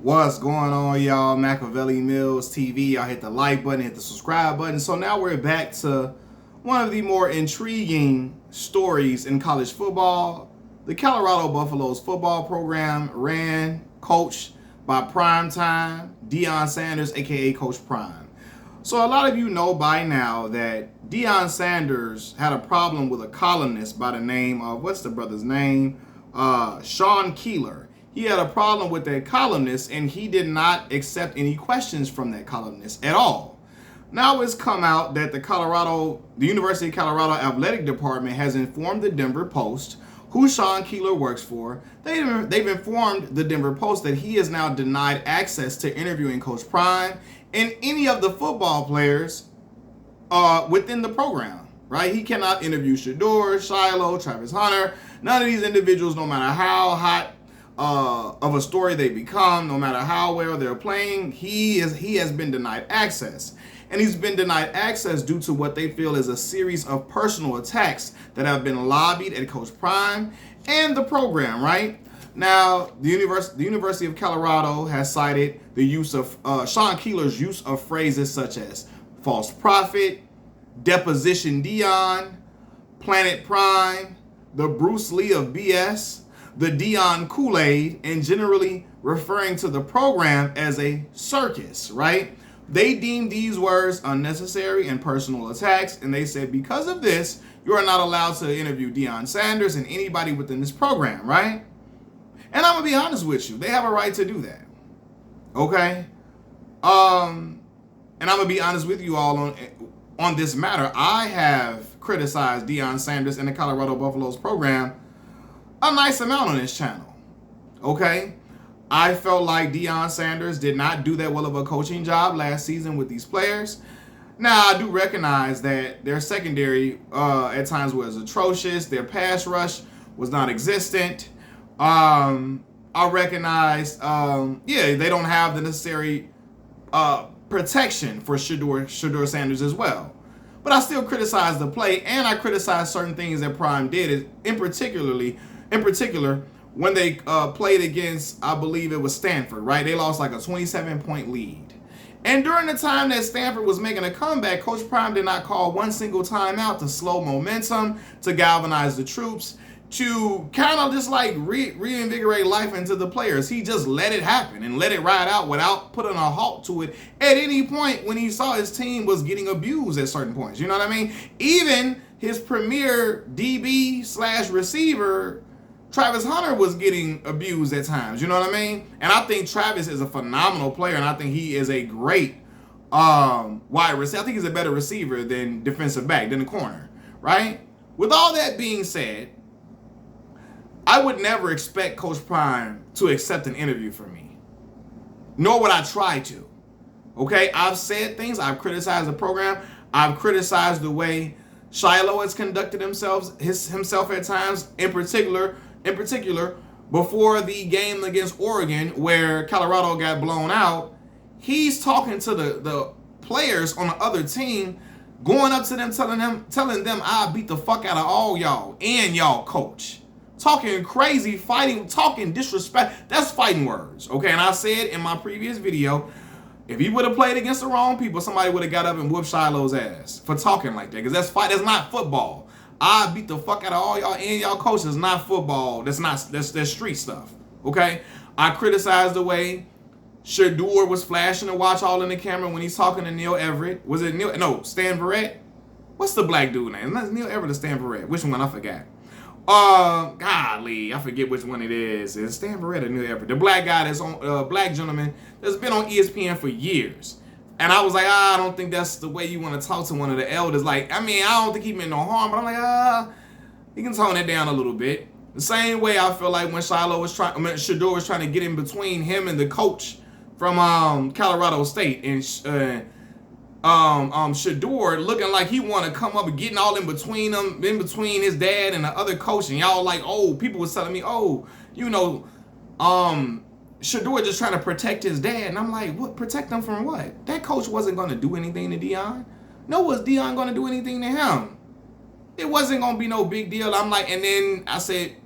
What's going on, y'all? Machiavelli Mills TV. Y'all hit the like button, hit the subscribe button. So now we're back to one of the more intriguing stories in college football. The Colorado Buffaloes football program coached by Primetime Deion Sanders, aka Coach Prime. So a lot of you know by now that Deion Sanders had a problem with a columnist by the name of, what's the brother's name? Sean Keeler. He had a problem with that columnist, and he did not accept any questions from that columnist at all. Now it's come out that the University of Colorado Athletic Department has informed the Denver Post, who Sean Keeler works for. They've informed the Denver Post that he is now denied access to interviewing Coach Prime and any of the football players within the program. Right? He cannot interview Shedeur, Shiloh, Travis Hunter. None of these individuals, no matter how hot of a story they become, no matter how well they're playing, he has been denied access. And he's been denied access due to what they feel is a series of personal attacks that have been lobbied at Coach Prime and the program, right? Now, the University of Colorado has cited the use of Sean Keeler's use of phrases such as false prophet, deposition Deion, Planet Prime, the Bruce Lee of BS, the Deion Kool-Aid, and generally referring to the program as a circus, right? They deemed these words unnecessary and personal attacks, and they said because of this, you are not allowed to interview Deion Sanders and anybody within this program, right? And I'm gonna be honest with you, they have a right to do that, okay? And I'm gonna be honest with you all on this matter. I have criticized Deion Sanders and the Colorado Buffaloes program a nice amount on this channel, okay? I felt like Deion Sanders did not do that well of a coaching job last season with these players. Now, I do recognize that their secondary at times was atrocious. Their pass rush was non-existent. I recognize, they don't have the necessary protection for Shedeur Sanders as well. But I still criticize the play, and I criticize certain things that Prime did, in particular, when they played against, I believe it was Stanford, right? They lost like a 27-point lead. And during the time that Stanford was making a comeback, Coach Prime did not call one single timeout to slow momentum, to galvanize the troops, to kind of just like reinvigorate life into the players. He just let it happen and let it ride out without putting a halt to it at any point when he saw his team was getting abused at certain points. You know what I mean? Even his premier DB/receiver, Travis Hunter, was getting abused at times. You know what I mean? And I think Travis is a phenomenal player, and I think he is a great wide receiver. I think he's a better receiver than defensive back, than the corner, right? With all that being said, I would never expect Coach Prime to accept an interview from me, nor would I try to. Okay, I've said things. I've criticized the program. I've criticized the way Shiloh has conducted himself at times. In particular, before the game against Oregon, where Colorado got blown out, he's talking to the players on the other team, going up to them, telling them, "I beat the fuck out of all y'all and y'all coach." Talking crazy, fighting, talking disrespect. That's fighting words, okay? And I said in my previous video, if he would have played against the wrong people, somebody would have got up and whooped Shiloh's ass for talking like that. Because that's not football. I beat the fuck out of all y'all and y'all coaches. It's not football. That's street stuff, okay? I criticized the way Shedeur was flashing the watch all in the camera when he's talking to Neil Everett. Was it Neil? No, Stan Verrett? What's the black dude name? That's Neil Everett or Stan Verrett? Which one? I forgot. Golly, I forget which one it is. It's Stan Verrett or Neil Everett. The black guy that's on, black gentleman that's been on ESPN for years. And I was like, I don't think that's the way you want to talk to one of the elders. Like, I mean, I don't think he meant no harm, but I'm like, he can tone it down a little bit. The same way I feel like when Shedeur was trying to get in between him and the coach from Colorado State, and Shedeur looking like he want to come up and getting all in between them, in between his dad and the other coach, and y'all like, people was telling me, Shedeur just trying to protect his dad, and I'm like, what? Protect him from what? That coach wasn't going to do anything to Deion. No, was Deion going to do anything to him? It wasn't going to be no big deal. I'm like, and then I said,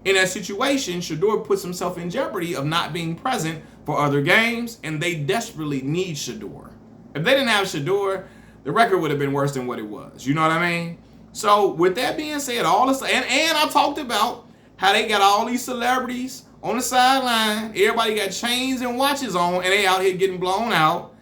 in that situation, Shedeur puts himself in jeopardy of not being present for other games, and they desperately need Shador. If they didn't have Shador, the record would have been worse than what it was. You know what I mean? So with that being said, all this and I talked about how they got all these celebrities on the sideline. Everybody got chains and watches on, and they out here getting blown out.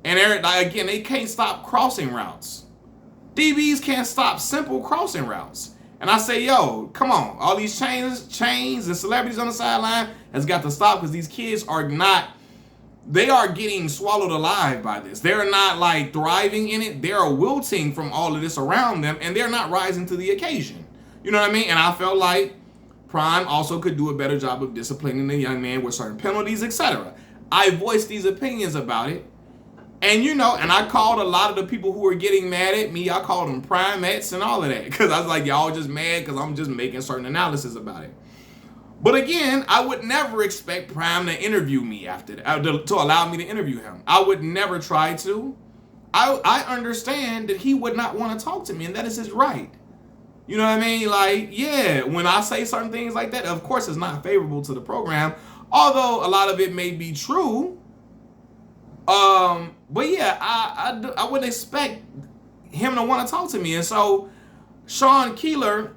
And again, they can't stop crossing routes. DBs can't stop simple crossing routes. And I say, yo, come on. All these chains and celebrities on the sideline has got to stop, because these kids are not, they are getting swallowed alive by this. They're not like thriving in it. They're wilting from all of this around them, and they're not rising to the occasion. You know what I mean? And I felt like Prime also could do a better job of disciplining the young man with certain penalties, etc. I voiced these opinions about it. And, you know, and I called a lot of the people who were getting mad at me, I called them primates and all of that. Because I was like, y'all just mad because I'm just making certain analysis about it. But again, I would never expect Prime to interview me after that, to allow me to interview him. I would never try to. I understand that he would not want to talk to me, and that is his right. You know what I mean? Like, yeah, when I say certain things like that, of course it's not favorable to the program, although a lot of it may be true. But yeah, I wouldn't expect him to want to talk to me. And so Sean Keeler,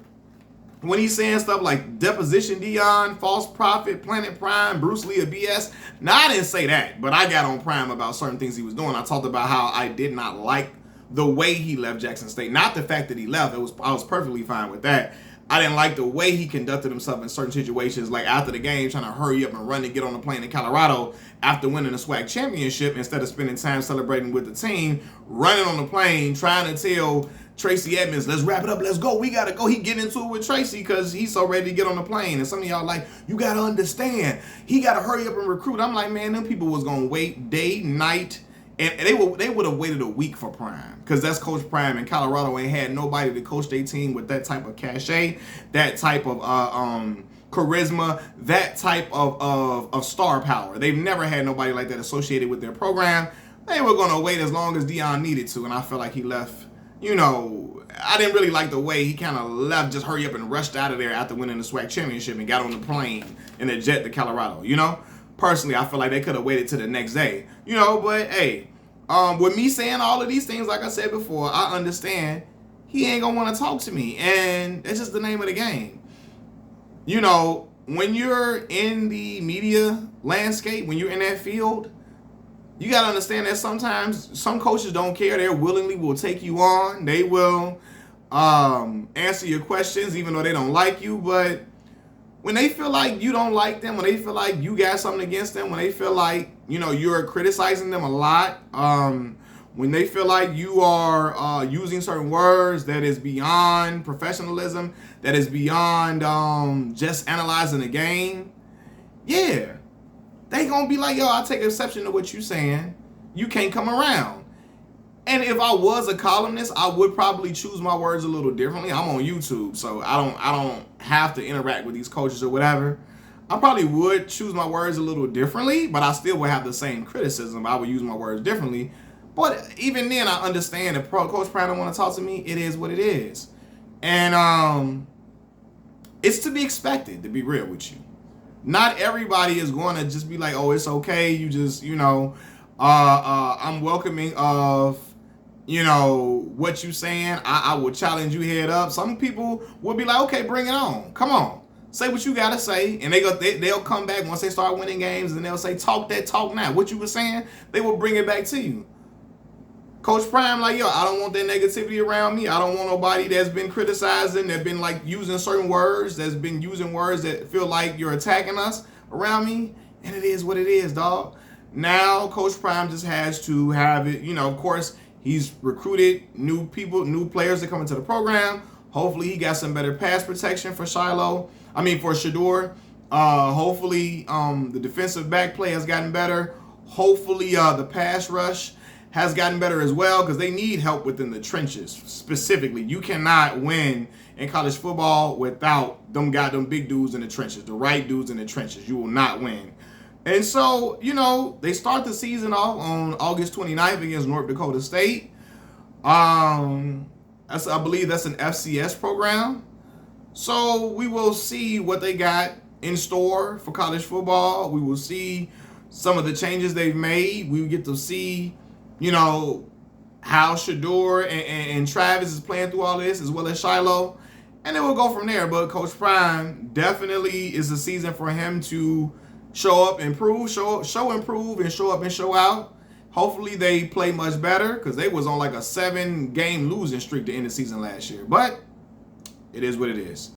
when he's saying stuff like deposition Dion, false prophet, Planet Prime, Bruce Lee, a BS. Now, I didn't say that, but I got on Prime about certain things he was doing. I talked about how I did not like the way he left Jackson State. Not the fact that he left. I was perfectly fine with that. I didn't like the way he conducted himself in certain situations, like after the game, trying to hurry up and run and get on the plane in Colorado after winning the SWAC championship, instead of spending time celebrating with the team, running on the plane, trying to tell Tracy Edmonds, let's wrap it up, let's go, we got to go. He get into it with Tracy because he's so ready to get on the plane. And some of y'all like, you got to understand, he got to hurry up and recruit. I'm like, man, them people was going to wait day, night, and they would have waited a week for Prime, because that's Coach Prime, and Colorado ain't had nobody to coach their team with that type of cachet, that type of charisma, that type of star power. They've never had nobody like that associated with their program. They were going to wait as long as Dion needed to, and I felt like he left, you know, I didn't really like the way he kind of left, just hurry up and rushed out of there after winning the SWAC championship and got on the plane in a jet to Colorado, you know? Personally, I feel like they could have waited to the next day, you know, but hey, with me saying all of these things, like I said before, I understand he ain't gonna want to talk to me, and it's just the name of the game. You know, when you're in the media landscape, when you're in that field, you gotta understand that sometimes some coaches don't care. They willingly will take you on. They will answer your questions even though they don't like you, but when they feel like you don't like them, when they feel like you got something against them, when they feel like, you know, you're criticizing them a lot, when they feel like you are using certain words that is beyond professionalism, that is beyond just analyzing the game, yeah, they gonna be like, yo, I take exception to what you saying. You can't come around. And if I was a columnist, I would probably choose my words a little differently. I'm on YouTube, so I don't have to interact with these coaches or whatever. I probably would choose my words a little differently, but I still would have the same criticism. I would use my words differently. But even then, I understand if Coach Prime don't want to talk to me, it is what it is. And it's to be expected, to be real with you. Not everybody is going to just be like, oh, it's okay. You just, you know, I'm welcoming of, you know, what you saying. I will challenge you head up. Some people will be like, okay, bring it on. Come on. Say what you got to say. And they'll come back once they start winning games, and they'll say, talk that talk now. What you were saying, they will bring it back to you. Coach Prime, like, yo, I don't want that negativity around me. I don't want nobody that's been criticizing, that's been like using certain words, that's been using words that feel like you're attacking us around me. And it is what it is, dog. Now, Coach Prime just has to have it, you know, of course, he's recruited new people, new players that come into the program. Hopefully, he got some better pass protection for for Shador. Hopefully, the defensive back play has gotten better. Hopefully, the pass rush has gotten better as well, because they need help within the trenches specifically. You cannot win in college football without them goddamn big dudes in the trenches, the right dudes in the trenches. You will not win. And so, you know, they start the season off on August 29th against North Dakota State. I believe that's an FCS program. So we will see what they got in store for college football. We will see, some of the changes they've made. We get to see, how Shador and Travis is playing through all this, as well as Shiloh. And then we'll go from there. But Coach Prime definitely is a season for him to show up, improve, show improve, and show up and show out. Hopefully they play much better, because they was on like a 7-game losing streak to end the season last year. But it is what it is.